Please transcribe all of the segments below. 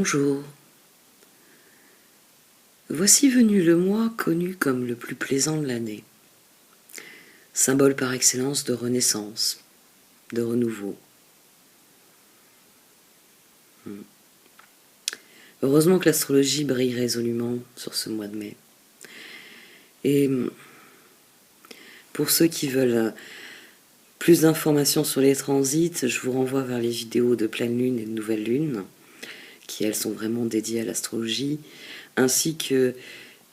Bonjour. Voici venu le mois connu comme le plus plaisant de l'année, symbole par excellence de renaissance, de renouveau. Heureusement que l'astrologie brille résolument sur ce mois de mai. Et pour ceux qui veulent plus d'informations sur les transits, je vous renvoie vers les vidéos de pleine lune et de nouvelle lune, qui elles sont vraiment dédiées à l'astrologie, ainsi que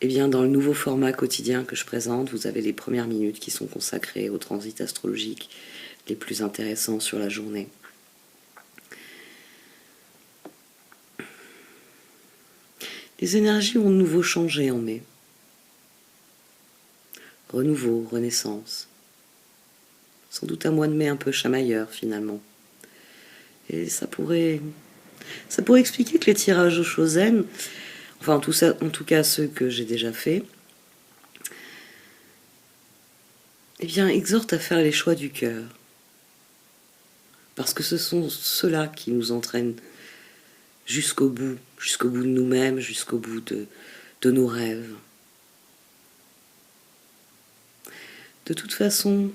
dans le nouveau format quotidien que je présente, vous avez les premières minutes qui sont consacrées aux transits astrologiques les plus intéressants sur la journée. Les énergies ont de nouveau changé en mai. Renouveau, renaissance. Sans doute un mois de mai un peu chamailleur finalement. Et ça pourrait expliquer que les tirages au Chosen, enfin en tout cas ceux que j'ai déjà faits, exhortent à faire les choix du cœur. Parce que ce sont ceux-là qui nous entraînent jusqu'au bout de nous-mêmes, jusqu'au bout de nos rêves. De toute façon,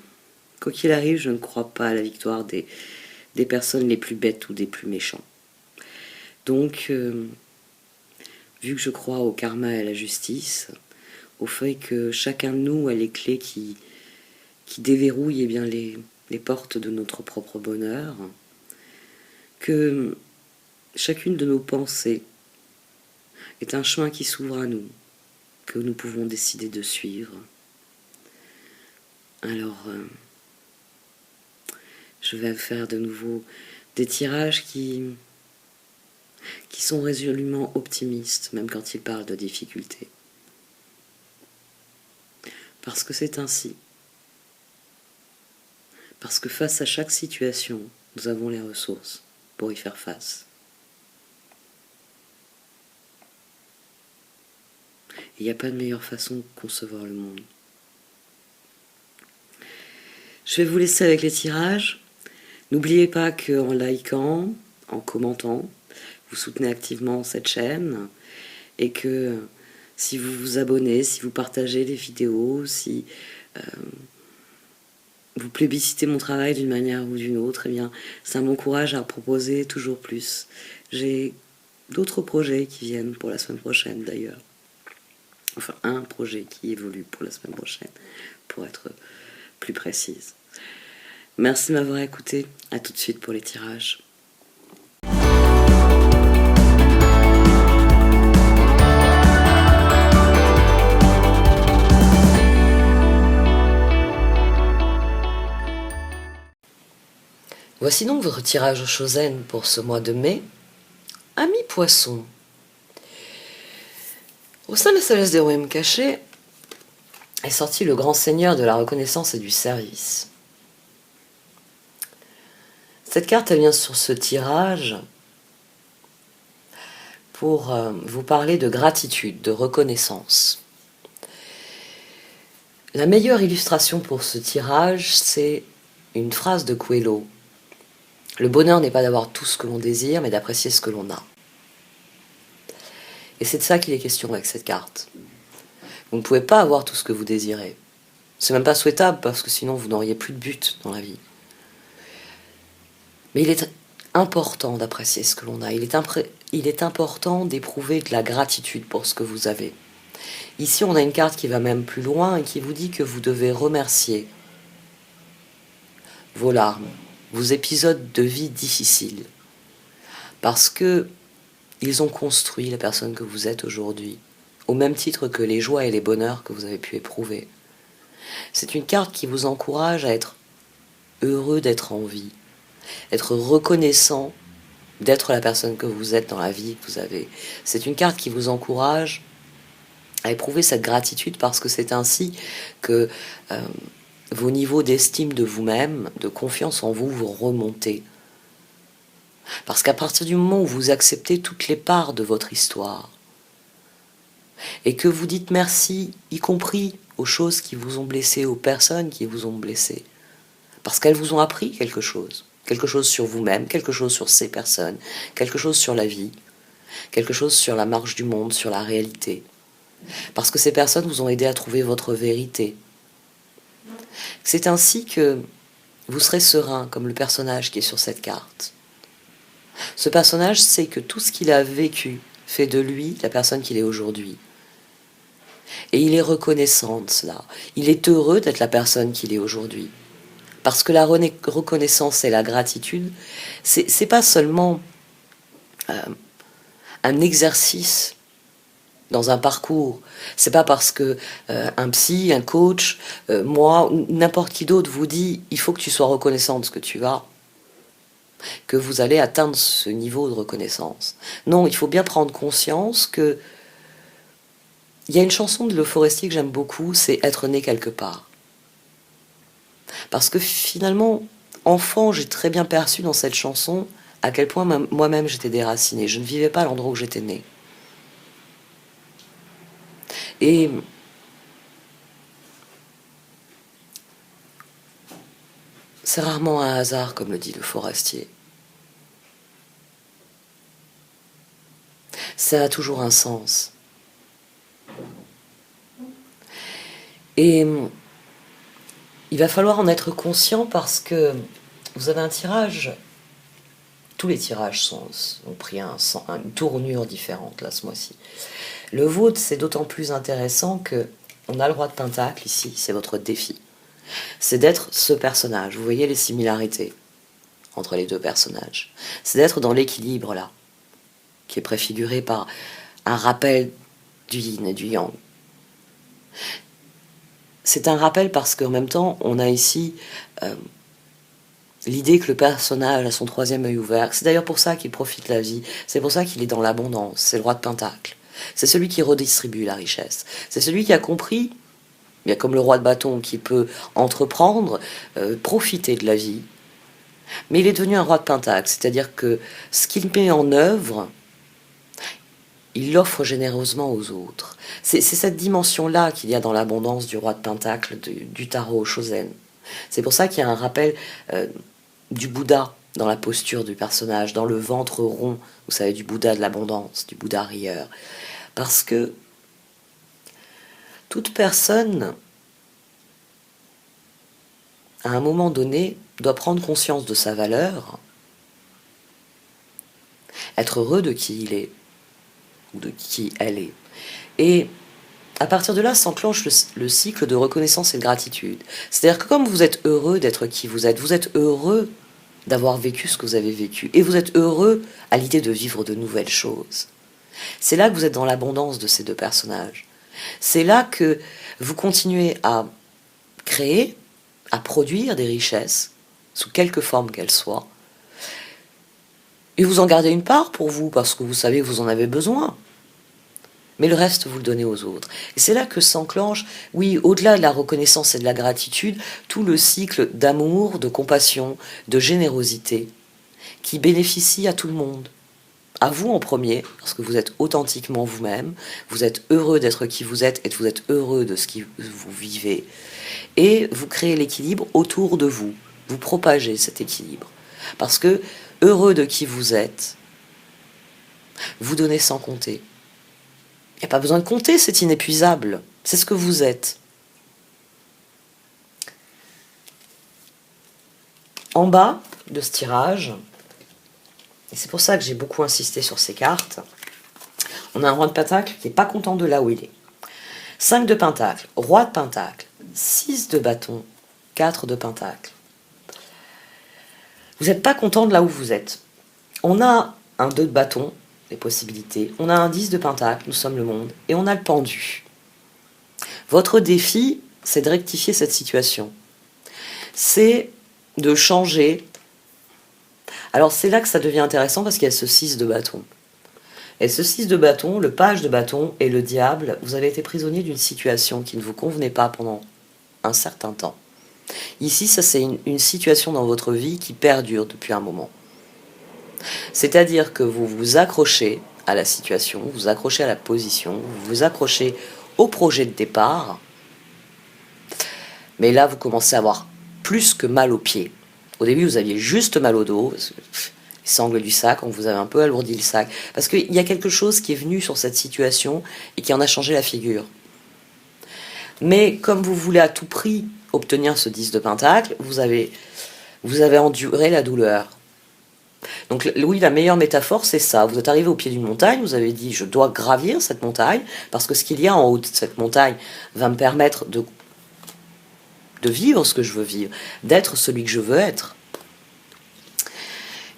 quoi qu'il arrive, je ne crois pas à la victoire des personnes les plus bêtes ou des plus méchants. Donc, vu que je crois au karma et à la justice, au fait que chacun de nous a les clés qui déverrouillent les portes de notre propre bonheur, que chacune de nos pensées est un chemin qui s'ouvre à nous, que nous pouvons décider de suivre. Alors, je vais faire de nouveau des tirages qui sont résolument optimistes, même quand ils parlent de difficultés. Parce que c'est ainsi. Parce que face à chaque situation, nous avons les ressources pour y faire face. Il n'y a pas de meilleure façon de concevoir le monde. Je vais vous laisser avec les tirages. N'oubliez pas qu'en likant, en commentant, vous soutenez activement cette chaîne et que si vous vous abonnez, si vous partagez les vidéos, si vous plébiscitez mon travail d'une manière ou d'une autre, ça m'encourage à proposer toujours plus. J'ai d'autres projets qui viennent pour la semaine prochaine d'ailleurs. Enfin, un projet qui évolue pour la semaine prochaine, pour être plus précise. Merci de m'avoir écouté. À tout de suite pour les tirages. Voici donc votre tirage au Chosen pour ce mois de mai. Ami Poisson. Au sein de la sagesse des royaumes cachés est sorti le grand seigneur de la reconnaissance et du service. Cette carte, elle vient sur ce tirage pour vous parler de gratitude, de reconnaissance. La meilleure illustration pour ce tirage, c'est une phrase de Coelho. Le bonheur n'est pas d'avoir tout ce que l'on désire, mais d'apprécier ce que l'on a. Et c'est de ça qu'il est question avec cette carte. Vous ne pouvez pas avoir tout ce que vous désirez. C'est même pas souhaitable, parce que sinon vous n'auriez plus de but dans la vie. Mais il est important d'apprécier ce que l'on a. Il est important d'éprouver de la gratitude pour ce que vous avez. Ici, on a une carte qui va même plus loin et qui vous dit que vous devez remercier vos larmes, vos épisodes de vie difficiles, parce que ils ont construit la personne que vous êtes aujourd'hui, au même titre que les joies et les bonheurs que vous avez pu éprouver. C'est une carte qui vous encourage à être heureux d'être en vie, être reconnaissant d'être la personne que vous êtes dans la vie que vous avez. C'est une carte qui vous encourage à éprouver cette gratitude parce que c'est ainsi que vos niveaux d'estime de vous-même, de confiance en vous, vous remontez. Parce qu'à partir du moment où vous acceptez toutes les parts de votre histoire et que vous dites merci, y compris aux choses qui vous ont blessé, aux personnes qui vous ont blessé, parce qu'elles vous ont appris quelque chose sur vous-même, quelque chose sur ces personnes, quelque chose sur la vie, quelque chose sur la marche du monde, sur la réalité. Parce que ces personnes vous ont aidé à trouver votre vérité. C'est ainsi que vous serez serein, comme le personnage qui est sur cette carte. Ce personnage sait que tout ce qu'il a vécu fait de lui la personne qu'il est aujourd'hui. Et il est reconnaissant de cela. Il est heureux d'être la personne qu'il est aujourd'hui. Parce que la reconnaissance et la gratitude, c'est pas seulement un exercice dans un parcours. C'est pas parce que un psy, un coach, moi ou n'importe qui d'autre vous dit il faut que tu sois reconnaissant de ce que tu as, que vous allez atteindre ce niveau de reconnaissance. Non, il faut bien prendre conscience que il y a une chanson de Le Forestier que j'aime beaucoup, c'est Être né quelque part. Parce que finalement, enfant, j'ai très bien perçu dans cette chanson à quel point moi-même j'étais déracinée. Je ne vivais pas à l'endroit où j'étais née. Et c'est rarement un hasard, comme le dit Le Forestier. Ça a toujours un sens. Et il va falloir en être conscient parce que vous avez un tirage. Tous les tirages ont pris une tournure différente là ce mois-ci. Le vôtre, c'est d'autant plus intéressant que on a le roi de Pentacle ici, c'est votre défi. C'est d'être ce personnage. Vous voyez les similarités entre les deux personnages. C'est d'être dans l'équilibre là, qui est préfiguré par un rappel du yin et du yang. C'est un rappel parce qu'en même temps, on a ici l'idée que le personnage a son troisième œil ouvert. C'est d'ailleurs pour ça qu'il profite de la vie. C'est pour ça qu'il est dans l'abondance. C'est le roi de Pentacle. C'est celui qui redistribue la richesse. C'est celui qui a compris, bien comme le roi de bâton, qui peut entreprendre, profiter de la vie. Mais il est devenu un roi de Pentacle. C'est-à-dire que ce qu'il met en œuvre, il l'offre généreusement aux autres. C'est cette dimension-là qu'il y a dans l'abondance du roi de Pentacle, du tarot Shozen. C'est pour ça qu'il y a un rappel du Bouddha dans la posture du personnage, dans le ventre rond, vous savez, du Bouddha de l'abondance, du Bouddha rieur. Parce que toute personne, à un moment donné, doit prendre conscience de sa valeur, être heureux de qui il est, ou de qui elle est. Et à partir de là s'enclenche le cycle de reconnaissance et de gratitude. C'est-à-dire que comme vous êtes heureux d'être qui vous êtes heureux d'avoir vécu ce que vous avez vécu, et vous êtes heureux à l'idée de vivre de nouvelles choses. C'est là que vous êtes dans l'abondance de ces deux personnages. C'est là que vous continuez à créer, à produire des richesses, sous quelque forme qu'elles soient, et vous en gardez une part pour vous, parce que vous savez que vous en avez besoin. Mais le reste, vous le donnez aux autres. Et c'est là que s'enclenche, oui, au-delà de la reconnaissance et de la gratitude, tout le cycle d'amour, de compassion, de générosité, qui bénéficie à tout le monde. À vous en premier, parce que vous êtes authentiquement vous-même, vous êtes heureux d'être qui vous êtes, et vous êtes heureux de ce que vous vivez. Et vous créez l'équilibre autour de vous. Vous propagez cet équilibre. Parce que, heureux de qui vous êtes, vous donnez sans compter. Il n'y a pas besoin de compter, c'est inépuisable. C'est ce que vous êtes. En bas de ce tirage, et c'est pour ça que j'ai beaucoup insisté sur ces cartes, on a un roi de Pentacle qui n'est pas content de là où il est. 5 de Pentacle, roi de Pentacle, 6 de bâton, 4 de Pentacle. Vous n'êtes pas content de là où vous êtes. On a un 2 de bâton, les possibilités. On a un 10 de Pentacle, nous sommes le monde. Et on a le pendu. Votre défi, c'est de rectifier cette situation. C'est de changer. Alors c'est là que ça devient intéressant parce qu'il y a ce 6 de bâton. Et ce 6 de bâton, le page de bâton et le diable, vous avez été prisonnier d'une situation qui ne vous convenait pas pendant un certain temps. Ici, ça c'est une situation dans votre vie qui perdure depuis un moment. C'est-à-dire que vous vous accrochez à la situation, vous vous accrochez à la position, vous vous accrochez au projet de départ, mais là vous commencez à avoir plus que mal aux pieds. Au début vous aviez juste mal au dos, sangles du sac, on vous avait un peu alourdi le sac. Parce qu'il y a quelque chose qui est venu sur cette situation et qui en a changé la figure. Mais comme vous voulez à tout prix obtenir ce 10 de pentacle, vous avez enduré la douleur. Donc oui, la meilleure métaphore, c'est ça. Vous êtes arrivé au pied d'une montagne, vous avez dit, je dois gravir cette montagne, parce que ce qu'il y a en haut de cette montagne va me permettre de vivre ce que je veux vivre, d'être celui que je veux être.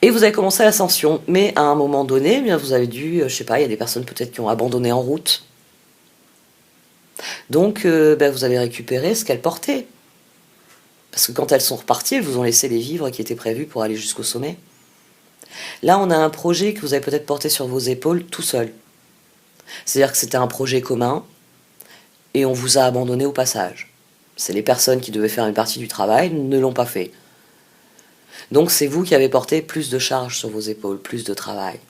Et vous avez commencé l'ascension, mais à un moment donné, eh bien, vous avez dû, je sais pas, il y a des personnes peut-être qui ont abandonné en route. Donc, vous avez récupéré ce qu'elles portaient. Parce que quand elles sont reparties, elles vous ont laissé les vivres qui étaient prévus pour aller jusqu'au sommet. Là, on a un projet que vous avez peut-être porté sur vos épaules tout seul. C'est-à-dire que c'était un projet commun, et on vous a abandonné au passage. C'est les personnes qui devaient faire une partie du travail ne l'ont pas fait. Donc c'est vous qui avez porté plus de charges sur vos épaules, plus de travail.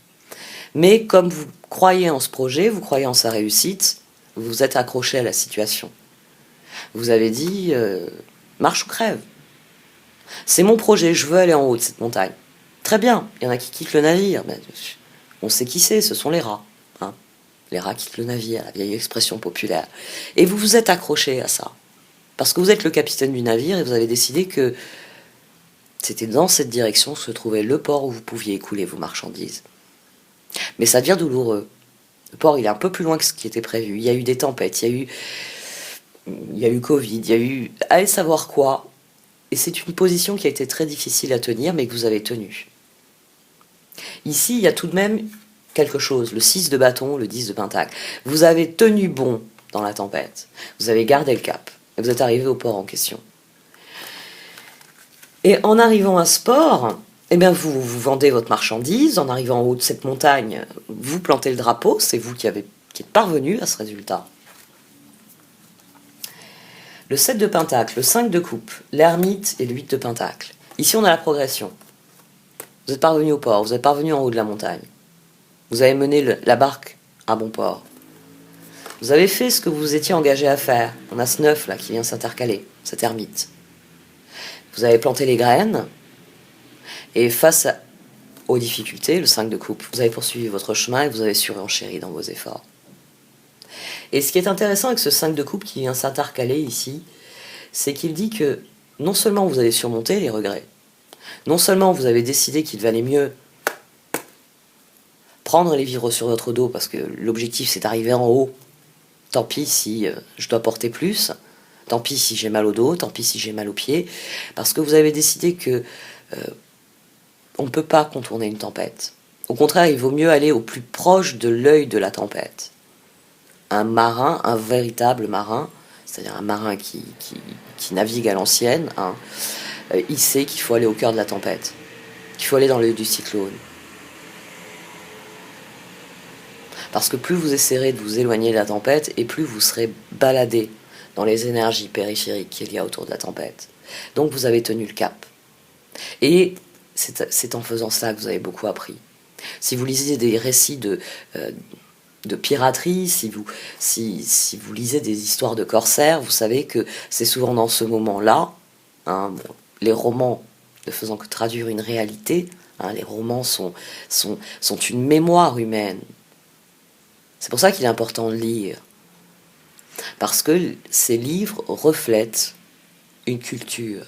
Mais comme vous croyez en ce projet, vous croyez en sa réussite, vous vous êtes accroché à la situation. Vous avez dit, marche ou crève. C'est mon projet, je veux aller en haut de cette montagne. Très bien, il y en a qui quittent le navire. Mais on sait qui c'est, ce sont les rats. Hein. Les rats quittent le navire, la vieille expression populaire. Et vous vous êtes accroché à ça. Parce que vous êtes le capitaine du navire et vous avez décidé que c'était dans cette direction que se trouvait le port où vous pouviez écouler vos marchandises. Mais ça devient douloureux. Le port, il est un peu plus loin que ce qui était prévu. Il y a eu des tempêtes, il y a eu Covid, il y a eu... Allez savoir quoi. Et c'est une position qui a été très difficile à tenir, mais que vous avez tenue. Ici, il y a tout de même quelque chose. Le 6 de bâton, le 10 de pentacle. Vous avez tenu bon dans la tempête. Vous avez gardé le cap. Et vous êtes arrivé au port en question. Et en arrivant à ce port, eh bien vous vendez votre marchandise. En arrivant en haut de cette montagne, vous plantez le drapeau. C'est vous qui êtes parvenu à ce résultat. Le 7 de pentacle, le 5 de coupe, l'ermite et le 8 de pentacle. Ici, on a la progression. Vous êtes parvenu au port, vous êtes parvenu en haut de la montagne. Vous avez mené la barque à bon port. Vous avez fait ce que vous étiez engagé à faire. On a ce 9 là qui vient s'intercaler, cet ermite. Vous avez planté les graines, et face aux difficultés, le 5 de coupe, vous avez poursuivi votre chemin et vous avez surenchéri dans vos efforts. Et ce qui est intéressant avec ce 5 de coupe qui vient s'intercaler ici, c'est qu'il dit que non seulement vous avez surmonté les regrets, non seulement vous avez décidé qu'il valait mieux prendre les vivres sur votre dos, parce que l'objectif c'est d'arriver en haut, tant pis si je dois porter plus, tant pis si j'ai mal au dos, tant pis si j'ai mal aux pieds, parce que vous avez décidé que on ne peut pas contourner une tempête. Au contraire, il vaut mieux aller au plus proche de l'œil de la tempête. Un marin, un véritable marin, c'est-à-dire un marin qui navigue à l'ancienne, hein, il sait qu'il faut aller au cœur de la tempête, qu'il faut aller dans l'œil du cyclone. Parce que plus vous essaierez de vous éloigner de la tempête, et plus vous serez baladé dans les énergies périphériques qu'il y a autour de la tempête. Donc vous avez tenu le cap. Et c'est en faisant ça que vous avez beaucoup appris. Si vous lisez des récits de piraterie, si vous lisez des histoires de corsaires, vous savez que c'est souvent dans ce moment-là, hein, les romans ne faisant que traduire une réalité, hein, les romans sont une mémoire humaine. C'est pour ça qu'il est important de lire, parce que ces livres reflètent une culture,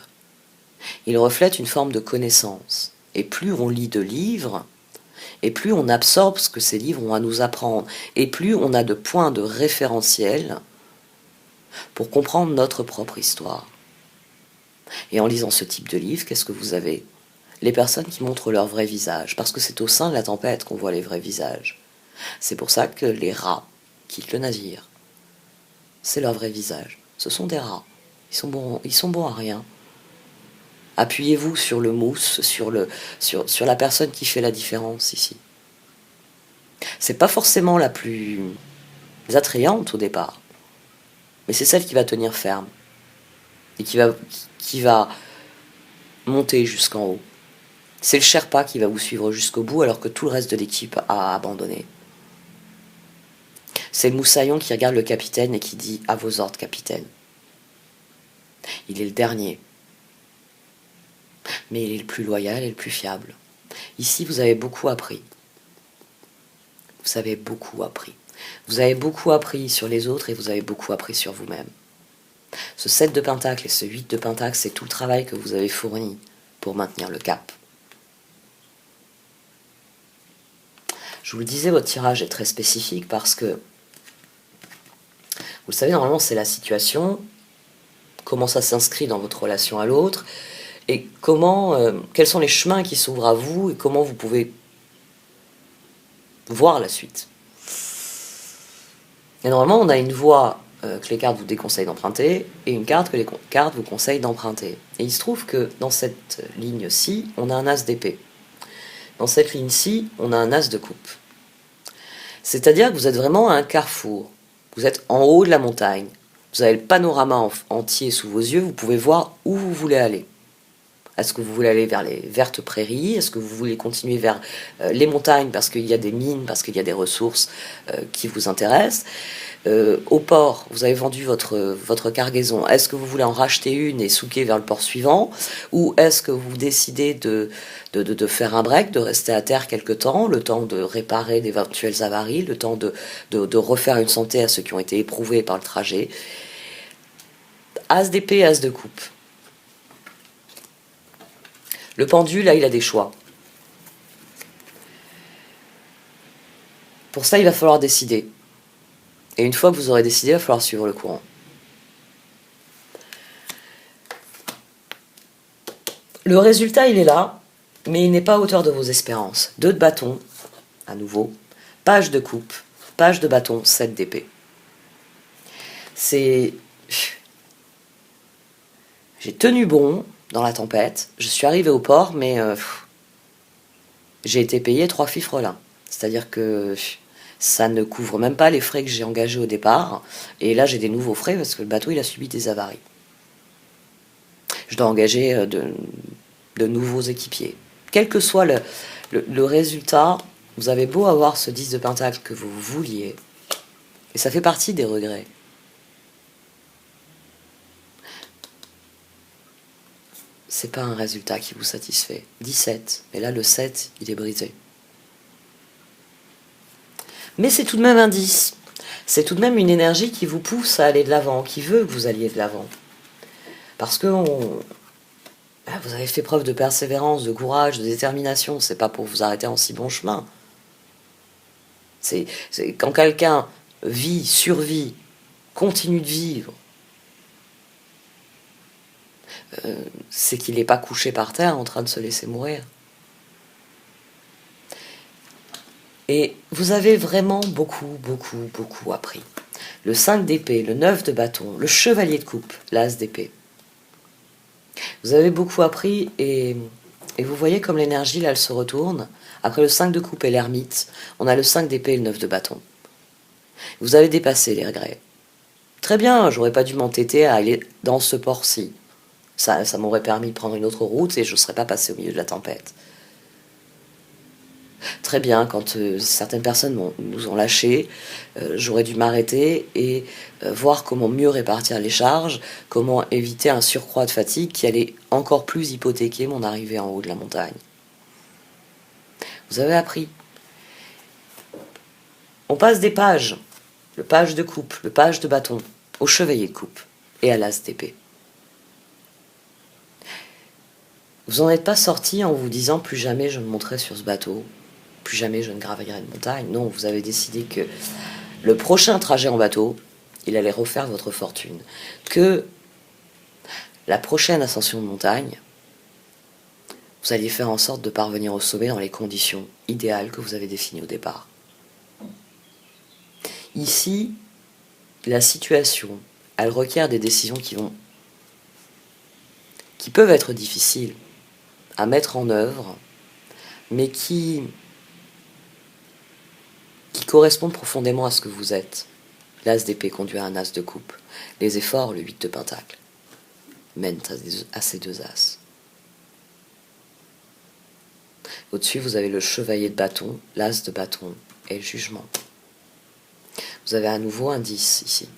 ils reflètent une forme de connaissance. Et plus on lit de livres, et plus on absorbe ce que ces livres ont à nous apprendre, et plus on a de points de référentiel pour comprendre notre propre histoire. Et en lisant ce type de livre, qu'est-ce que vous avez? Les personnes qui montrent leur vrai visage, parce que c'est au sein de la tempête qu'on voit les vrais visages. C'est pour ça que les rats quittent le navire. C'est leur vrai visage. Ce sont des rats. Ils sont bons à rien. Appuyez-vous sur le mousse, sur la personne qui fait la différence ici. C'est pas forcément la plus attrayante au départ, mais c'est celle qui va tenir ferme et qui va monter jusqu'en haut. C'est le Sherpa qui va vous suivre jusqu'au bout alors que tout le reste de l'équipe a abandonné. C'est le moussaillon qui regarde le capitaine et qui dit « À vos ordres, capitaine ». Il est le dernier, mais il est le plus loyal et le plus fiable. Ici, vous avez beaucoup appris. Vous avez beaucoup appris. Vous avez beaucoup appris sur les autres et vous avez beaucoup appris sur vous-même. Ce 7 de Pentacle et ce 8 de Pentacle, c'est tout le travail que vous avez fourni pour maintenir le cap. Je vous le disais, votre tirage est très spécifique parce que, vous le savez, normalement, c'est la situation, comment ça s'inscrit dans votre relation à l'autre, et quels sont les chemins qui s'ouvrent à vous, et comment vous pouvez voir la suite. Et normalement, on a une voie que les cartes vous déconseillent d'emprunter, et une carte que les cartes vous conseillent d'emprunter. Et il se trouve que dans cette ligne-ci, on a un as d'épée. Dans cette ligne-ci, on a un as de coupe. C'est-à-dire que vous êtes vraiment à un carrefour. Vous êtes en haut de la montagne. Vous avez le panorama entier sous vos yeux. Vous pouvez voir où vous voulez aller. Est-ce que vous voulez aller vers les vertes prairies? Est-ce que vous voulez continuer vers les montagnes parce qu'il y a des mines, parce qu'il y a des ressources qui vous intéressent? Au port, vous avez vendu votre cargaison. Est-ce que vous voulez en racheter une et souquer vers le port suivant? Ou est-ce que vous décidez de faire un break, de rester à terre quelque temps, le temps de réparer d'éventuelles avaries, le temps de refaire une santé à ceux qui ont été éprouvés par le trajet? As d'épée, as de coupe. Le pendu, là, il a des choix. Pour ça, il va falloir décider. Et une fois que vous aurez décidé, il va falloir suivre le courant. Le résultat, il est là, mais il n'est pas à hauteur de vos espérances. 2 de bâton, à nouveau. Page de coupe, page de bâton, 7 d'épée. J'ai tenu bon dans la tempête. Je suis arrivé au port, mais j'ai été payé 3 fifrelins. C'est-à-dire que ça ne couvre même pas les frais que j'ai engagés au départ. Et là, j'ai des nouveaux frais parce que le bateau, il a subi des avaries. Je dois engager de nouveaux équipiers. Quel que soit le résultat, vous avez beau avoir ce 10 de Pentacle que vous vouliez, et ça fait partie des regrets. C'est pas un résultat qui vous satisfait. 17, et là le 7, il est brisé. Mais c'est tout de même un 10. C'est tout de même une énergie qui vous pousse à aller de l'avant, qui veut que vous alliez de l'avant. Parce que vous avez fait preuve de persévérance, de courage, de détermination. C'est pas pour vous arrêter en si bon chemin. C'est quand quelqu'un vit, survit, continue de vivre, c'est qu'il n'est pas couché par terre en train de se laisser mourir. Et vous avez vraiment beaucoup, beaucoup, beaucoup appris. Le 5 d'épée, le 9 de bâton, le chevalier de coupe, l'as d'épée. Vous avez beaucoup appris et vous voyez comme l'énergie, là, elle se retourne. Après le 5 de coupe et l'ermite, on a le 5 d'épée et le 9 de bâton. Vous avez dépassé les regrets. Très bien, j'aurais pas dû m'entêter à aller dans ce port-ci. Ça m'aurait permis de prendre une autre route et je ne serais pas passé au milieu de la tempête. Très bien, quand certaines personnes nous ont lâchés, j'aurais dû m'arrêter et voir comment mieux répartir les charges, comment éviter un surcroît de fatigue qui allait encore plus hypothéquer mon arrivée en haut de la montagne. Vous avez appris. On passe des pages, le page de coupe, le page de bâton, au chevalier de coupe et à l'as d'épée. Vous n'en êtes pas sorti en vous disant plus jamais je ne monterai sur ce bateau, plus jamais je ne graveirai une montagne. Non, vous avez décidé que le prochain trajet en bateau, il allait refaire votre fortune. Que la prochaine ascension de montagne, vous alliez faire en sorte de parvenir au sommet dans les conditions idéales que vous avez définies au départ. Ici, la situation, elle requiert des décisions qui peuvent être difficiles à mettre en œuvre, mais qui correspondent profondément à ce que vous êtes. L'as d'épée conduit à un as de coupe. Les efforts, le 8 de pentacle, mènent à ces 2 as. Au-dessus, vous avez le chevalier de bâton, l'as de bâton et le jugement. Vous avez à nouveau un 10 ici.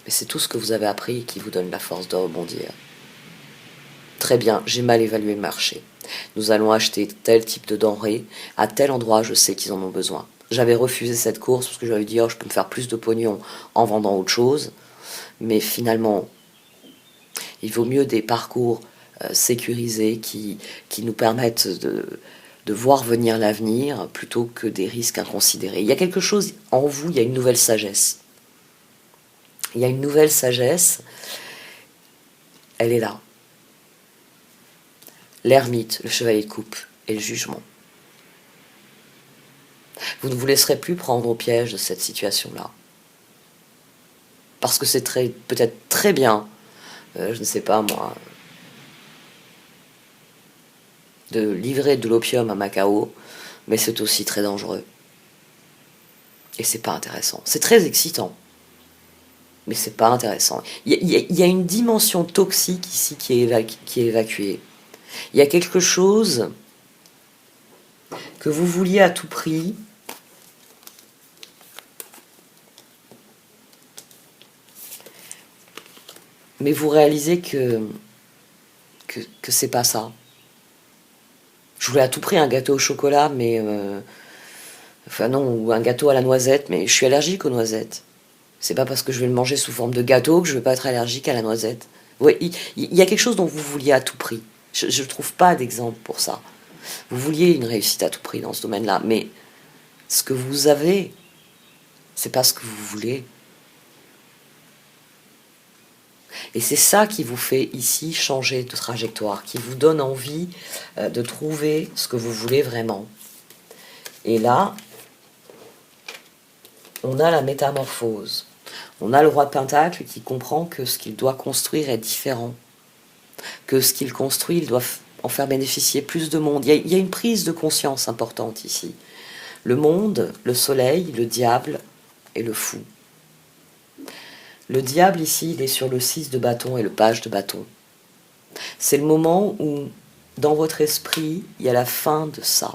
Mais c'est tout ce que vous avez appris qui vous donne la force de rebondir. Très bien, j'ai mal évalué le marché. Nous allons acheter tel type de denrées à tel endroit, je sais qu'ils en ont besoin. J'avais refusé cette course parce que j'avais dit oh, je peux me faire plus de pognon en vendant autre chose. Mais finalement, il vaut mieux des parcours sécurisés qui nous permettent de voir venir l'avenir plutôt que des risques inconsidérés. Il y a quelque chose en vous, il y a une nouvelle sagesse. Il y a une nouvelle sagesse, elle est là. L'ermite, le chevalier de coupe et le jugement. Vous ne vous laisserez plus prendre au piège de cette situation-là. Parce que c'est peut-être très bien, je ne sais pas moi, de livrer de l'opium à Macao, mais c'est aussi très dangereux. Et c'est pas intéressant. C'est très excitant, mais c'est pas intéressant. Il y a une dimension toxique ici qui est évacuée. Il y a quelque chose que vous vouliez à tout prix, mais vous réalisez que c'est pas ça. Je voulais à tout prix un gâteau au chocolat, mais enfin non, ou un gâteau à la noisette, mais je suis allergique aux noisettes. C'est pas parce que je vais le manger sous forme de gâteau que je vais pas être allergique à la noisette. Ouais, il y a quelque chose dont vous vouliez à tout prix. Je ne trouve pas d'exemple pour ça. Vous vouliez une réussite à tout prix dans ce domaine-là, mais ce que vous avez, c'est pas ce que vous voulez. Et c'est ça qui vous fait ici changer de trajectoire, qui vous donne envie de trouver ce que vous voulez vraiment. Et là, on a la métamorphose. On a le roi de Pentacle qui comprend que ce qu'il doit construire est différent. Que ce qu'il construit, il doit en faire bénéficier plus de monde. Il y a une prise de conscience importante ici. Le monde, le soleil, le diable et le fou. Le diable ici, il est sur le 6 de bâton et le page de bâton. C'est le moment où, dans votre esprit, il y a la fin de ça.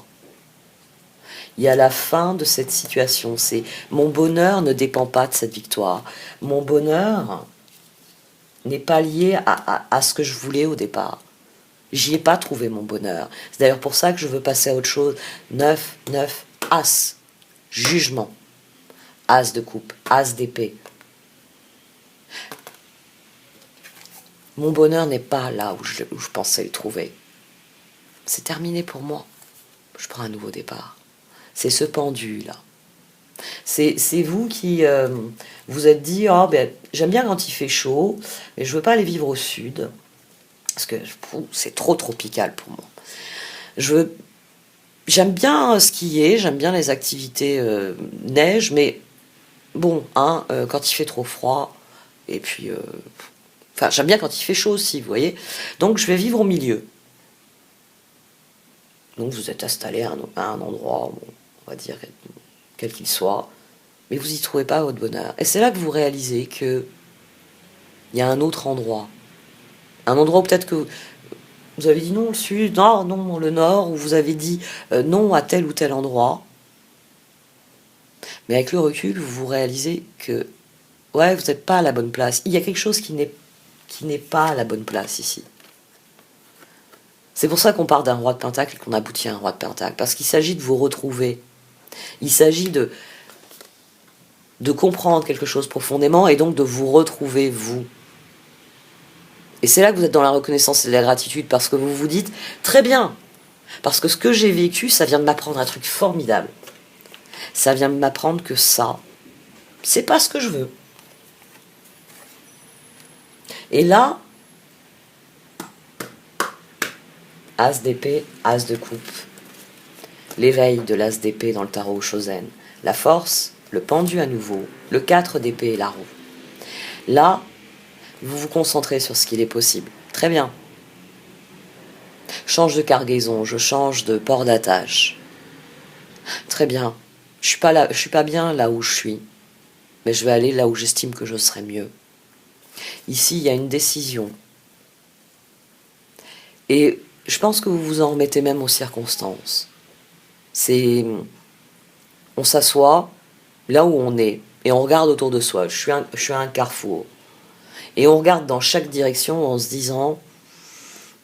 Il y a la fin de cette situation. C'est mon bonheur ne dépend pas de cette victoire. Mon bonheur n'est pas lié à ce que je voulais au départ. J'y ai pas trouvé mon bonheur. C'est d'ailleurs pour ça que je veux passer à autre chose. 9, 9, As. Jugement. As de coupe. As d'épée. Mon bonheur n'est pas là où je pensais le trouver. C'est terminé pour moi. Je prends un nouveau départ. C'est ce pendu-là. C'est vous qui vous êtes dit oh, ben, j'aime bien quand il fait chaud, mais je veux pas aller vivre au sud, parce que c'est trop tropical pour moi. J'aime bien skier, j'aime bien les activités neige, mais bon, quand il fait trop froid, et puis... Enfin, j'aime bien quand il fait chaud aussi, vous voyez. Donc, je vais vivre au milieu. Donc, vous êtes installé à un endroit, bon, on va dire, quel qu'il soit, mais vous n'y trouvez pas votre bonheur. Et c'est là que vous réalisez que il y a un autre endroit. Un endroit où peut-être que vous avez dit non, le sud, non, le nord, ou vous avez dit non à tel ou tel endroit. Mais avec le recul, vous réalisez que, ouais, vous n'êtes pas à la bonne place. Il y a quelque chose qui n'est pas à la bonne place ici. C'est pour ça qu'on part d'un roi de Pentacle et qu'on aboutit à un roi de Pentacle. Parce qu'il s'agit de vous retrouver. Il s'agit de comprendre quelque chose profondément et donc de vous retrouver, vous. Et c'est là que vous êtes dans la reconnaissance et la gratitude parce que vous vous dites, très bien, parce que ce que j'ai vécu, ça vient de m'apprendre un truc formidable. Ça vient de m'apprendre que ça, c'est pas ce que je veux. Et là, As d'épée, As de coupe. L'éveil de l'As d'épée dans le tarot Shozen. La force, le pendu à nouveau, le 4 d'épée et la roue. Là, vous vous concentrez sur ce qu'il est possible. Très bien. Change de cargaison, je change de port d'attache. Très bien. Je suis pas bien là où je suis, mais je vais aller là où j'estime que je serai mieux. Ici, il y a une décision. Et je pense que vous vous en remettez même aux circonstances. On s'assoit là où on est et on regarde autour de soi. Je suis à un carrefour. Et on regarde dans chaque direction en se disant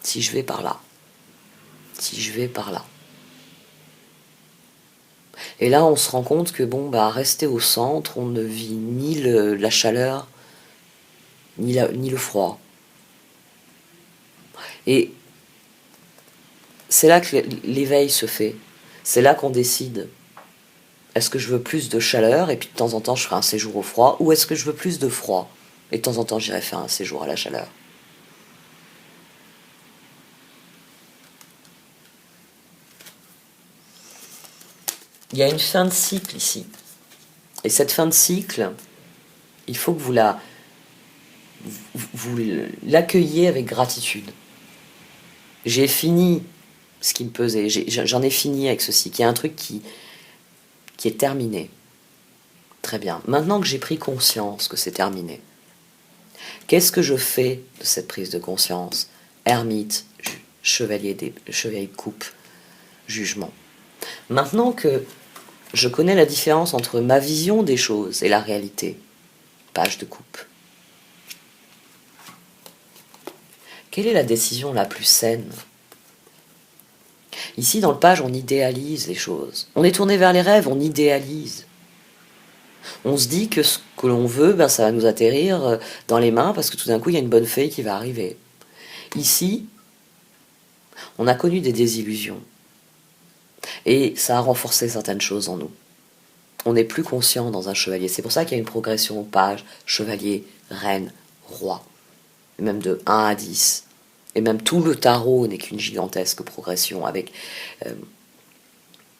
si je vais par là, si je vais par là. Et là, on se rend compte que rester au centre, on ne vit ni la chaleur, ni le froid. Et c'est là que l'éveil se fait. C'est là qu'on décide. Est-ce que je veux plus de chaleur et puis de temps en temps je ferai un séjour au froid, ou est-ce que je veux plus de froid et de temps en temps j'irai faire un séjour à la chaleur? Il y a une fin de cycle ici. Et cette fin de cycle, il faut que vous l'accueilliez avec gratitude. J'ai fini ce qui me pesait, j'en ai fini avec ceci, qui est un truc qui est terminé. Très bien. Maintenant que j'ai pris conscience que c'est terminé, qu'est-ce que je fais de cette prise de conscience? Ermite, chevalier de coupe, jugement. Maintenant que je connais la différence entre ma vision des choses et la réalité, page de coupe. Quelle est la décision la plus saine? Ici, dans le page, on idéalise les choses. On est tourné vers les rêves, on idéalise. On se dit que ce que l'on veut, ça va nous atterrir dans les mains parce que tout d'un coup, il y a une bonne fée qui va arriver. Ici, on a connu des désillusions. Et ça a renforcé certaines choses en nous. On n'est plus conscient dans un chevalier. C'est pour ça qu'il y a une progression page, chevalier, reine, roi. Et même de 1 à 10. Et même tout le tarot n'est qu'une gigantesque progression avec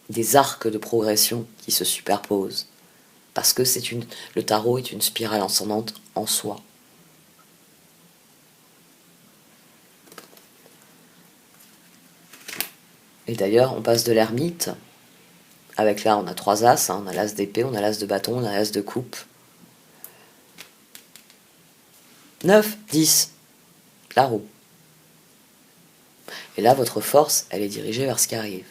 des arcs de progression qui se superposent. Parce que le tarot est une spirale ascendante en soi. Et d'ailleurs, on passe de l'ermite, avec là, on a 3 as, on a l'as d'épée, on a l'as de bâton, on a l'as de coupe. 9, 10, la roue. Et là, votre force, elle est dirigée vers ce qui arrive.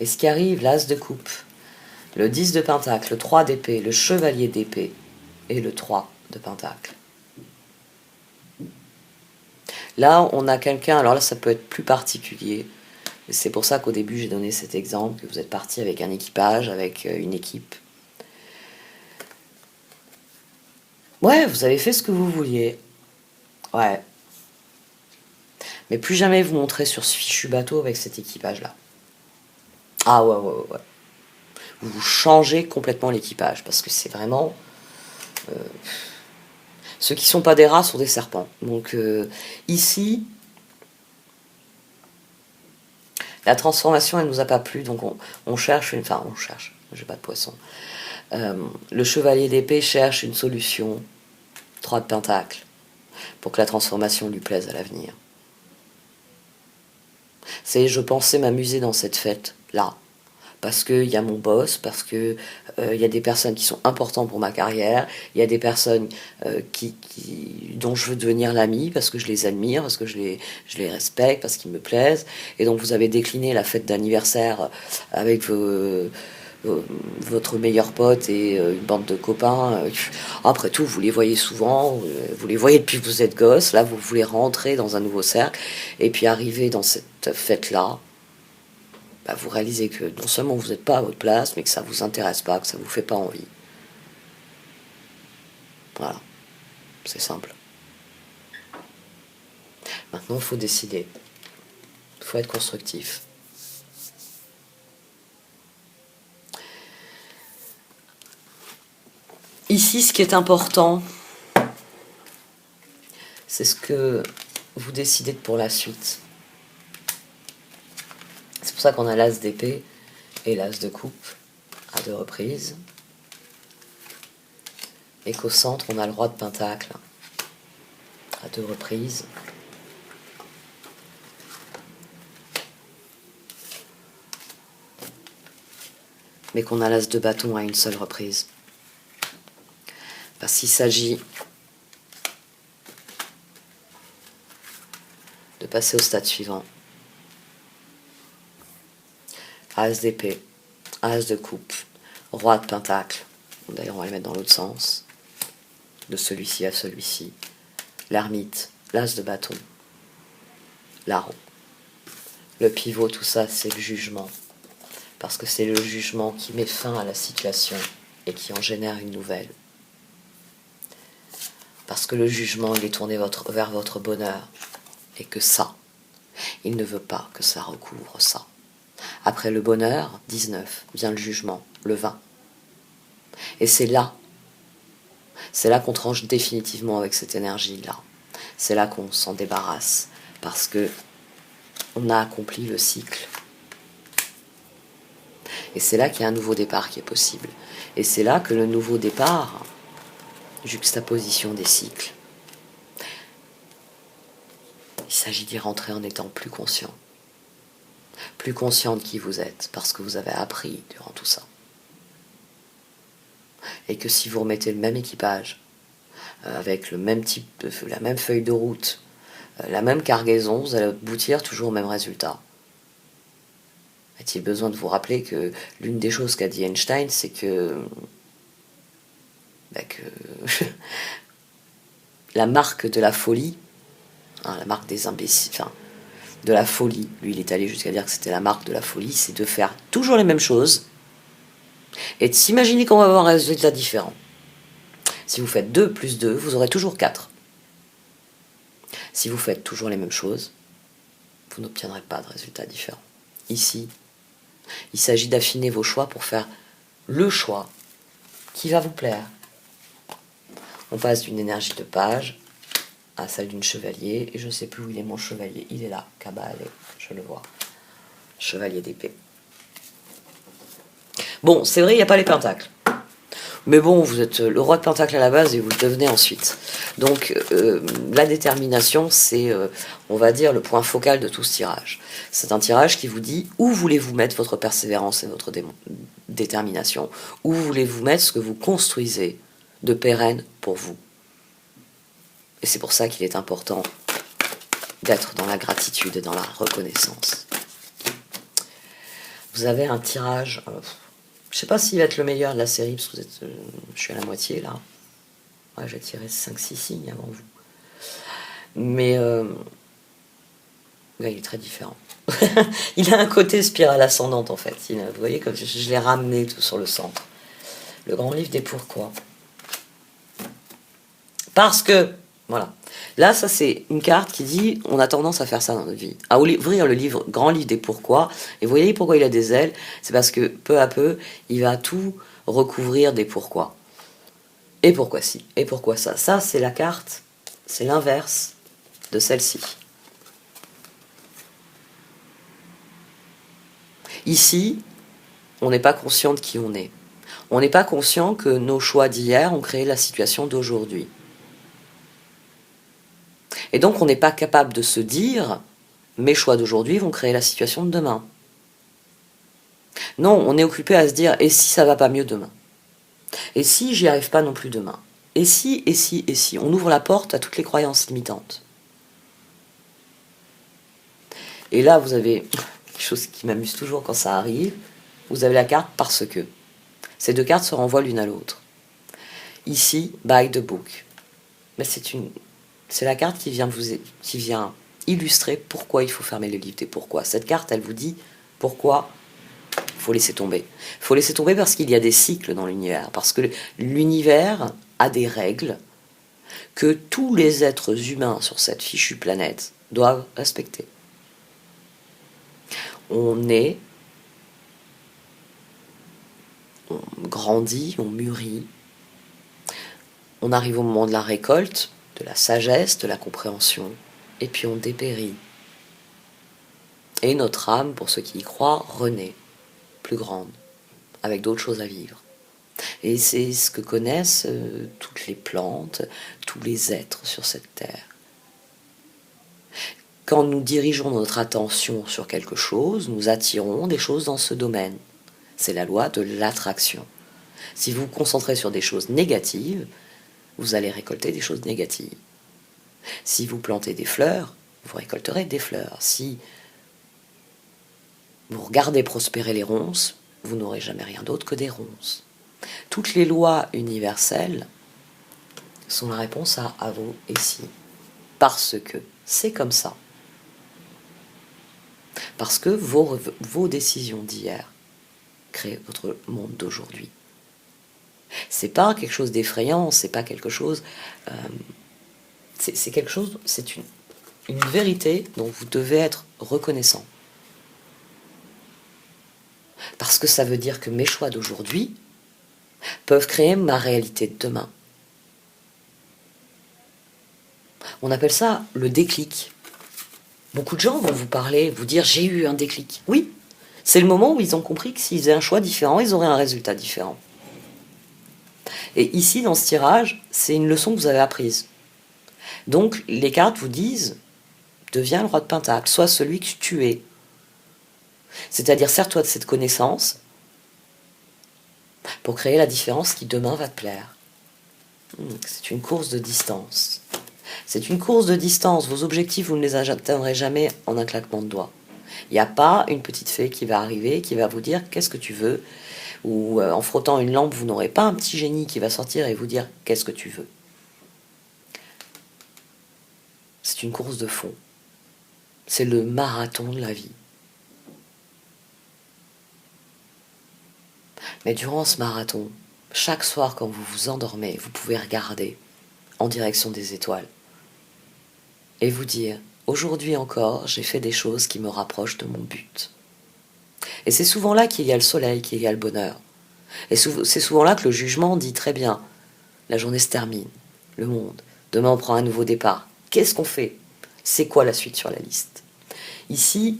Et ce qui arrive, l'as de coupe, le 10 de pentacle, le 3 d'épée, le chevalier d'épée et le 3 de pentacle. Là, on a quelqu'un, alors là, ça peut être plus particulier. C'est pour ça qu'au début, j'ai donné cet exemple, que vous êtes parti avec un équipage, avec une équipe. Ouais, vous avez fait ce que vous vouliez. Ouais. Mais plus jamais vous montrez sur ce fichu bateau avec cet équipage-là. Ah ouais. Vous changez complètement l'équipage, parce que c'est vraiment... ceux qui sont pas des rats sont des serpents. Donc ici... La transformation, elle nous a pas plu, donc on cherche une... Enfin, on cherche, j'ai pas de poisson. Le chevalier d'épée cherche une solution, 3 de pentacle, pour que la transformation lui plaise à l'avenir. Je pensais m'amuser dans cette fête-là, parce qu'il y a mon boss, parce que il y a des personnes qui sont importantes pour ma carrière, il y a des personnes dont je veux devenir l'ami, parce que je les admire, parce que je les respecte, parce qu'ils me plaisent, et donc vous avez décliné la fête d'anniversaire avec votre meilleur pote et une bande de copains. Après tout, vous les voyez souvent, vous les voyez depuis que vous êtes gosse, là vous voulez rentrer dans un nouveau cercle, et puis arriver dans cette fête-là, vous réalisez que non seulement vous n'êtes pas à votre place, mais que ça ne vous intéresse pas, que ça ne vous fait pas envie. Voilà, c'est simple. Maintenant, il faut décider. Il faut être constructif. Ici, ce qui est important, c'est ce que vous décidez pour la suite. C'est pour ça qu'on a l'as d'épée et l'as de coupe à 2 reprises. Et qu'au centre, on a le roi de pentacle à 2 reprises. Mais qu'on a l'as de bâton à une seule reprise. Parce qu'il s'agit de passer au stade suivant. As d'épée, as de coupe, roi de pentacle. D'ailleurs, on va les mettre dans l'autre sens. De celui-ci à celui-ci. L'ermite, l'as de bâton. là-haut. Le pivot, tout ça, c'est le jugement. Parce que c'est le jugement qui met fin à la situation et qui en génère une nouvelle. Parce que le jugement, il est tourné vers votre bonheur. Et que ça, il ne veut pas que ça recouvre ça. Après le bonheur, 19, vient le jugement, le 20. Et c'est là qu'on tranche définitivement avec cette énergie-là. C'est là qu'on s'en débarrasse. Parce que on a accompli le cycle. Et c'est là qu'il y a un nouveau départ qui est possible. Et c'est là que le nouveau départ, juxtaposition des cycles, il s'agit d'y rentrer en étant plus conscient. Plus conscient de qui vous êtes, parce que vous avez appris durant tout ça. Et que si vous remettez le même équipage, avec le même type, la même feuille de route, la même cargaison, vous allez aboutir toujours au même résultat. A-t-il besoin de vous rappeler que l'une des choses qu'a dit Einstein, c'est que la marque de la folie, la marque des imbéciles, de la folie, lui il est allé jusqu'à dire que c'était la marque de la folie, c'est de faire toujours les mêmes choses et de s'imaginer qu'on va avoir un résultat différent. Si vous faites 2 plus 2, vous aurez toujours 4. Si vous faites toujours les mêmes choses, vous n'obtiendrez pas de résultat différent. Ici, il s'agit d'affiner vos choix pour faire le choix qui va vous plaire. On passe d'une énergie de page à celle d'une chevalier, et je ne sais plus où il est mon chevalier. Il est là, Kabbalah, je le vois. Chevalier d'épée. Bon, c'est vrai, il n'y a pas les pentacles. Mais bon, vous êtes le roi de pentacle à la base et vous le devenez ensuite. Donc la détermination, c'est, on va dire, le point focal de tout ce tirage. C'est un tirage qui vous dit où voulez-vous mettre votre persévérance et votre détermination. Où voulez-vous mettre ce que vous construisez de pérenne pour vous. Et c'est pour ça qu'il est important d'être dans la gratitude et dans la reconnaissance. Vous avez un tirage... je ne sais pas s'il va être le meilleur de la série, parce que je suis à la moitié là. Ouais, j'ai tiré 5-6 signes avant vous. Mais là, il est très différent. Il a un côté spirale ascendante en fait. Vous voyez, comme je l'ai ramené tout sur le centre. Le grand livre des pourquoi. Parce que, voilà. Là, ça c'est une carte qui dit, on a tendance à faire ça dans notre vie. À ouvrir le livre, grand livre des pourquoi. Et vous voyez pourquoi il a des ailes. C'est parce que peu à peu, il va tout recouvrir des pourquoi. Et pourquoi si, et pourquoi ça. Ça, c'est la carte, c'est l'inverse de celle-ci. Ici, on n'est pas conscient de qui on est. On n'est pas conscient que nos choix d'hier ont créé la situation d'aujourd'hui. Et donc, on n'est pas capable de se dire « mes choix d'aujourd'hui vont créer la situation de demain ». Non, on est occupé à se dire « et si ça va pas mieux demain ? Et si j'y arrive pas non plus demain ? Et si, et si, et si ?» On ouvre la porte à toutes les croyances limitantes. Et là, vous avez quelque chose qui m'amuse toujours quand ça arrive. Vous avez la carte « parce que ». Ces deux cartes se renvoient l'une à l'autre. Ici, « by the book ». Mais c'est la carte qui vient illustrer pourquoi il faut fermer le livre des pourquoi. Cette carte, elle vous dit pourquoi il faut laisser tomber. Il faut laisser tomber parce qu'il y a des cycles dans l'univers, parce que l'univers a des règles que tous les êtres humains sur cette fichue planète doivent respecter. On naît, on grandit, on mûrit, on arrive au moment de la récolte, de la sagesse, de la compréhension, et puis on dépérit. Et notre âme, pour ceux qui y croient, renaît, plus grande, avec d'autres choses à vivre. Et c'est ce que connaissent toutes les plantes, tous les êtres sur cette terre. Quand nous dirigeons notre attention sur quelque chose, nous attirons des choses dans ce domaine. C'est la loi de l'attraction. Si vous vous concentrez sur des choses négatives, vous allez récolter des choses négatives. Si vous plantez des fleurs, vous récolterez des fleurs. Si vous regardez prospérer les ronces, vous n'aurez jamais rien d'autre que des ronces. Toutes les lois universelles sont la réponse à vous et si. Parce que c'est comme ça. Parce que vos décisions d'hier créent votre monde d'aujourd'hui. C'est pas quelque chose d'effrayant, c'est pas quelque chose... c'est quelque chose, c'est une vérité dont vous devez être reconnaissant. Parce que ça veut dire que mes choix d'aujourd'hui peuvent créer ma réalité de demain. On appelle ça le déclic. Beaucoup de gens vont vous parler, vous dire j'ai eu un déclic. Oui, c'est le moment où ils ont compris que s'ils faisaient un choix différent, ils auraient un résultat différent. Et ici, dans ce tirage, c'est une leçon que vous avez apprise. Donc, les cartes vous disent, deviens le roi de Pentacle, sois celui que tu es. C'est-à-dire, sers-toi de cette connaissance pour créer la différence qui demain va te plaire. C'est une course de distance. C'est une course de distance. Vos objectifs, vous ne les atteindrez jamais en un claquement de doigts. Il n'y a pas une petite fée qui va arriver, qui va vous dire qu'est-ce que tu veux, ou en frottant une lampe, vous n'aurez pas un petit génie qui va sortir et vous dire qu'est-ce que tu veux. C'est une course de fond. C'est le marathon de la vie. Mais durant ce marathon, chaque soir quand vous vous endormez, vous pouvez regarder en direction des étoiles et vous dire, aujourd'hui encore, j'ai fait des choses qui me rapprochent de mon but. Et c'est souvent là qu'il y a le soleil, qu'il y a le bonheur. Et c'est souvent là que le jugement dit très bien, la journée se termine, le monde, demain on prend un nouveau départ. Qu'est-ce qu'on fait? C'est quoi la suite sur la liste? Ici,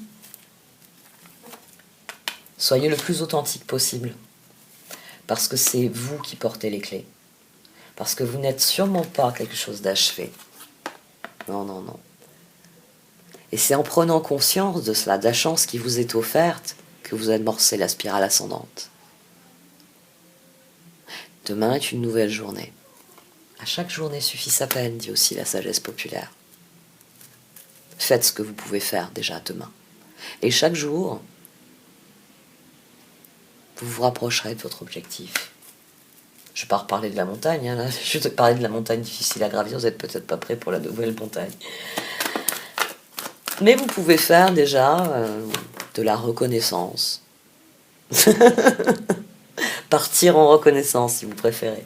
soyez le plus authentique possible, parce que c'est vous qui portez les clés. Parce que vous n'êtes sûrement pas quelque chose d'achevé. Non, non, non. Et c'est en prenant conscience de cela, de la chance qui vous est offerte, que vous amorcez la spirale ascendante. Demain est une nouvelle journée. À chaque journée suffit sa peine, dit aussi la sagesse populaire. Faites ce que vous pouvez faire déjà demain. Et chaque jour, vous vous rapprocherez de votre objectif. Je ne vais pas reparler de la montagne, hein, là. Je vais parler de la montagne difficile à gravir, vous n'êtes peut-être pas prêts pour la nouvelle montagne. Mais vous pouvez faire déjà de la reconnaissance. Partir en reconnaissance si vous préférez.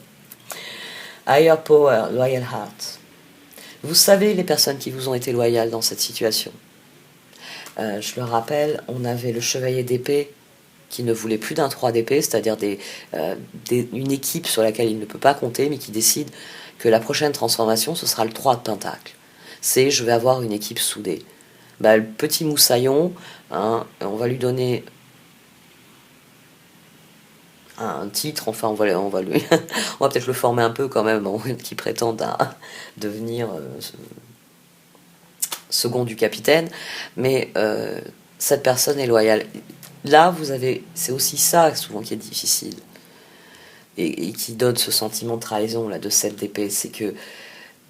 Higher Power, Loyal Heart. Vous savez les personnes qui vous ont été loyales dans cette situation. Je le rappelle, on avait le chevalier d'épée qui ne voulait plus d'un 3 d'épée, c'est-à-dire une équipe sur laquelle il ne peut pas compter, mais qui décide que la prochaine transformation, ce sera le 3 de pentacle. C'est je vais avoir une équipe soudée. Le petit moussaillon, hein, on va lui donner un titre, enfin on va peut-être le former un peu quand même, qui prétende à devenir second du capitaine, mais cette personne est loyale. Là, c'est aussi ça souvent qui est difficile et qui donne ce sentiment de trahison là de 7 d'épée, c'est que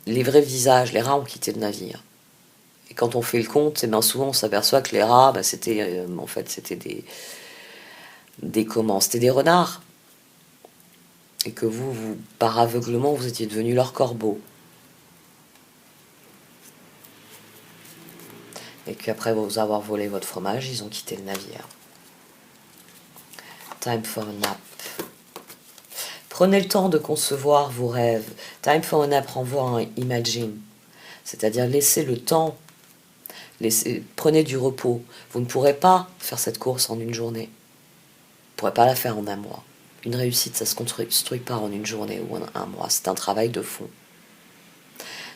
les vrais visages, les rats ont quitté le navire. Et quand on fait le compte, bien souvent on s'aperçoit que les rats, c'était en fait c'était c'était des renards. Et que vous, par aveuglement, vous étiez devenu leur corbeau. Et qu'après vous avoir volé votre fromage, ils ont quitté le navire. Time for a nap. Prenez le temps de concevoir vos rêves. Time for a nap renvoie à imagine. C'est-à-dire laissez le temps. Prenez du repos. Vous ne pourrez pas faire cette course en une journée. Vous ne pourrez pas la faire en un mois. Une réussite, ça ne se construit pas en une journée ou en un mois. C'est un travail de fond.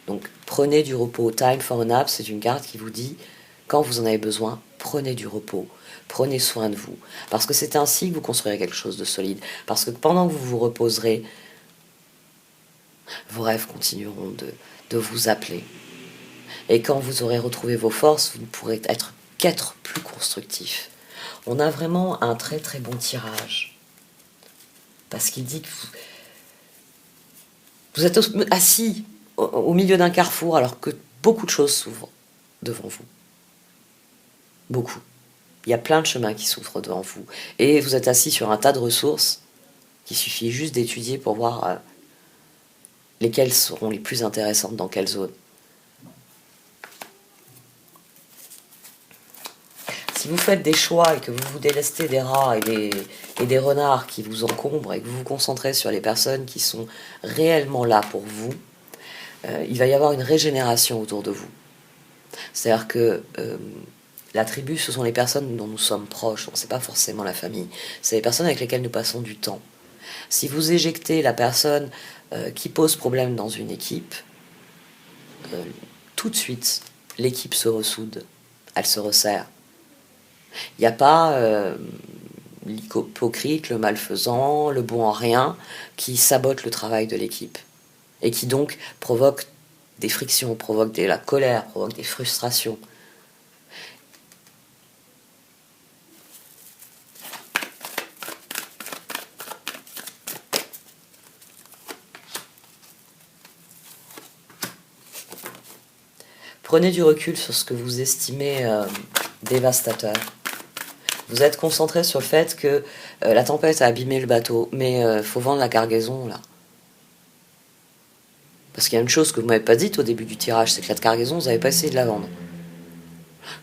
Donc, prenez du repos. Time for a nap, c'est une carte qui vous dit, quand vous en avez besoin, prenez du repos. Prenez soin de vous. Parce que c'est ainsi que vous construirez quelque chose de solide. Parce que pendant que vous vous reposerez, vos rêves continueront de vous appeler. Et quand vous aurez retrouvé vos forces, vous ne pourrez qu'être plus constructif. On a vraiment un très très bon tirage. Parce qu'il dit que vous êtes assis au milieu d'un carrefour alors que beaucoup de choses s'ouvrent devant vous. Beaucoup. Il y a plein de chemins qui s'ouvrent devant vous. Et vous êtes assis sur un tas de ressources qu'il suffit juste d'étudier pour voir lesquelles seront les plus intéressantes dans quelle zone. Si vous faites des choix et que vous vous délestez des rats et des renards qui vous encombrent et que vous vous concentrez sur les personnes qui sont réellement là pour vous, il va y avoir une régénération autour de vous. C'est-à-dire que la tribu, ce sont les personnes dont nous sommes proches, donc c'est pas forcément la famille, c'est les personnes avec lesquelles nous passons du temps. Si vous éjectez la personne qui pose problème dans une équipe, tout de suite, l'équipe se ressoude, elle se resserre. Il n'y a pas l'hypocrite, le malfaisant, le bon en rien, qui sabote le travail de l'équipe, et qui donc provoque des frictions, provoque de la colère, provoque des frustrations. Prenez du recul sur ce que vous estimez dévastateur. Vous êtes concentré sur le fait que la tempête a abîmé le bateau, mais faut vendre la cargaison là. Parce qu'il y a une chose que vous m'avez pas dite au début du tirage, c'est que la cargaison, vous n'avez pas essayé de la vendre.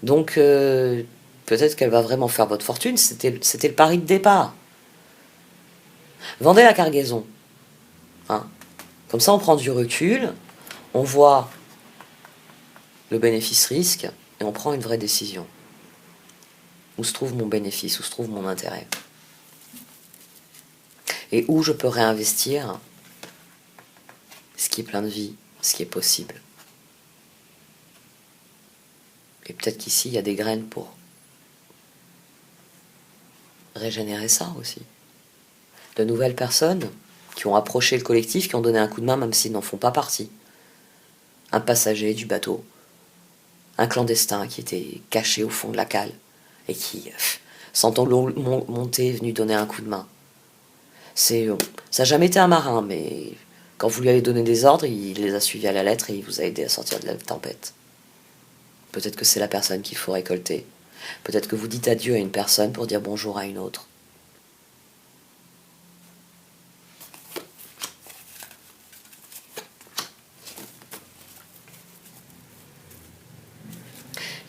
Donc peut-être qu'elle va vraiment faire votre fortune, c'était le pari de départ. Vendez la cargaison. Hein. Comme ça on prend du recul, on voit le bénéfice-risque, et on prend une vraie décision. Où se trouve mon bénéfice, où se trouve mon intérêt. Et où je peux réinvestir ce qui est plein de vie, ce qui est possible. Et peut-être qu'ici, il y a des graines pour régénérer ça aussi. De nouvelles personnes qui ont approché le collectif, qui ont donné un coup de main, même s'ils n'en font pas partie. Un passager du bateau, un clandestin qui était caché au fond de la cale et qui, sentant l'eau monter, est venu donner un coup de main. Ça n'a jamais été un marin, mais quand vous lui avez donné des ordres, il les a suivis à la lettre et il vous a aidé à sortir de la tempête. Peut-être que c'est la personne qu'il faut récolter. Peut-être que vous dites adieu à une personne pour dire bonjour à une autre.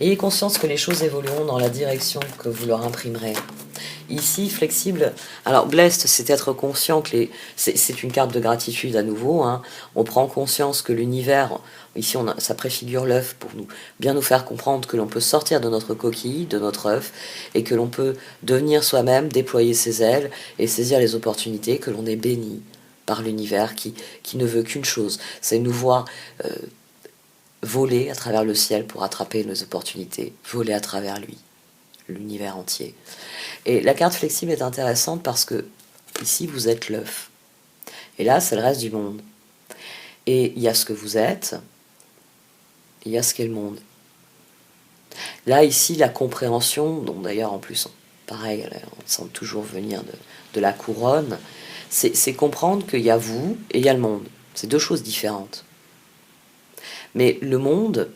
Ayez conscience que les choses évolueront dans la direction que vous leur imprimerez. Ici, flexible. Alors, blessed, c'est être conscient que c'est une carte de gratitude à nouveau. Hein. On prend conscience que l'univers, ici, ça préfigure l'œuf pour bien nous faire comprendre que l'on peut sortir de notre coquille, de notre œuf, et que l'on peut devenir soi-même, déployer ses ailes et saisir les opportunités, que l'on est béni par l'univers qui ne veut qu'une chose, c'est nous voir voler à travers le ciel pour attraper nos opportunités, voler à travers lui, l'univers entier. Et la carte flexible est intéressante parce que ici vous êtes l'œuf. Et là c'est le reste du monde. Et il y a ce que vous êtes, il y a ce qu'est le monde. Là ici la compréhension, dont d'ailleurs en plus, pareil, on semble toujours venir de la couronne, c'est comprendre qu'il y a vous et il y a le monde. C'est deux choses différentes. Mais le monde,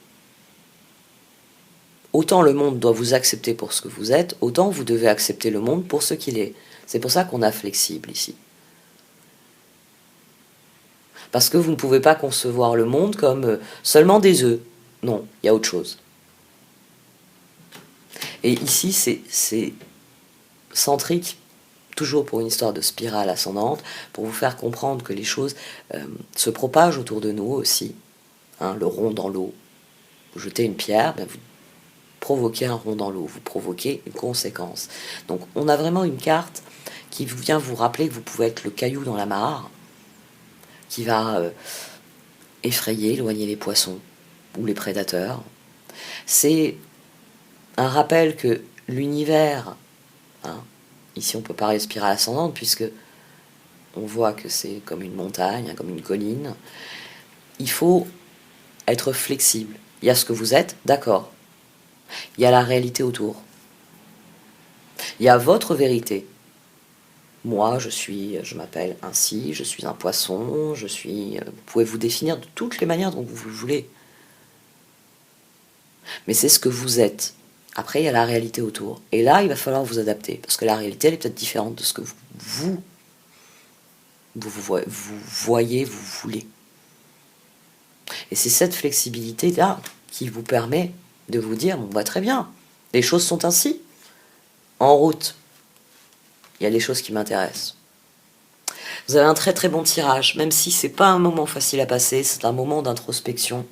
autant le monde doit vous accepter pour ce que vous êtes, autant vous devez accepter le monde pour ce qu'il est. C'est pour ça qu'on a flexible ici. Parce que vous ne pouvez pas concevoir le monde comme seulement des œufs. Non, il y a autre chose. Et ici, c'est centrique, toujours pour une histoire de spirale ascendante, pour vous faire comprendre que les choses se propagent autour de nous aussi. Hein, le rond dans l'eau. Vous jetez une pierre, ben vous provoquez un rond dans l'eau, vous provoquez une conséquence. Donc on a vraiment une carte qui vient vous rappeler que vous pouvez être le caillou dans la mare, qui va effrayer, éloigner les poissons ou les prédateurs. C'est un rappel que l'univers, hein, ici on peut pas respirer à l'ascendante puisque on voit que c'est comme une montagne, comme une colline. Il faut être flexible. Il y a ce que vous êtes, d'accord. Il y a la réalité autour. Il y a votre vérité. Moi, je m'appelle ainsi, je suis un poisson, vous pouvez vous définir de toutes les manières dont vous le voulez. Mais c'est ce que vous êtes. Après, il y a la réalité autour. Et là, il va falloir vous adapter. Parce que la réalité, elle est peut-être différente de ce que vous voyez, vous voulez. Et c'est cette flexibilité-là qui vous permet de vous dire, bon, bah, très bien, les choses sont ainsi. en route. Il y a des choses qui m'intéressent. Vous avez un très très bon tirage, même si c'est pas un moment facile à passer, c'est un moment d'introspection.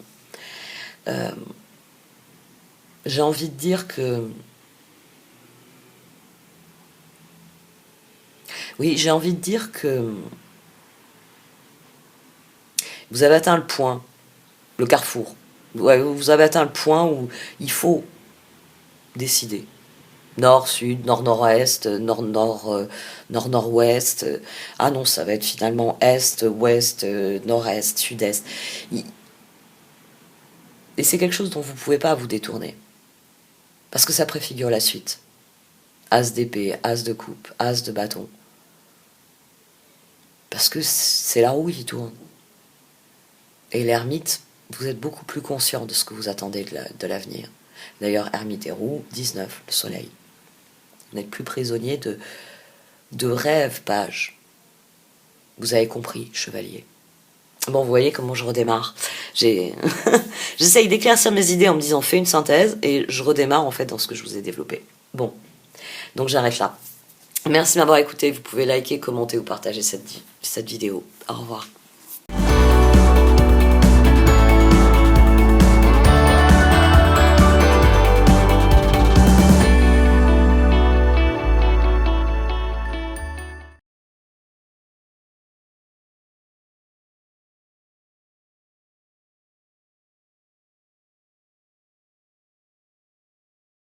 J'ai envie de dire que... Oui, j'ai envie de dire que... Vous avez atteint le point, le carrefour. Ouais, vous avez atteint le point où il faut décider. Nord, sud, nord-nord-est, nord-nord, nord-nord-ouest. Ah non, ça va être finalement est, ouest, nord-est, sud-est. Et c'est quelque chose dont vous ne pouvez pas vous détourner. Parce que ça préfigure la suite. As d'épée, as de coupe, as de bâton. Parce que c'est la roue qui tourne. Et l'ermite, vous êtes beaucoup plus conscient de ce que vous attendez de l'avenir. D'ailleurs, ermite et roue, 19, le soleil. Vous n'êtes plus prisonnier de rêves, pages. Vous avez compris, chevalier. Bon, vous voyez comment je redémarre. J'essaye d'éclaircir mes idées en me disant, fais une synthèse, et je redémarre en fait dans ce que je vous ai développé. Bon, donc j'arrête là. Merci de m'avoir écouté. Vous pouvez liker, commenter ou partager cette vidéo. Au revoir.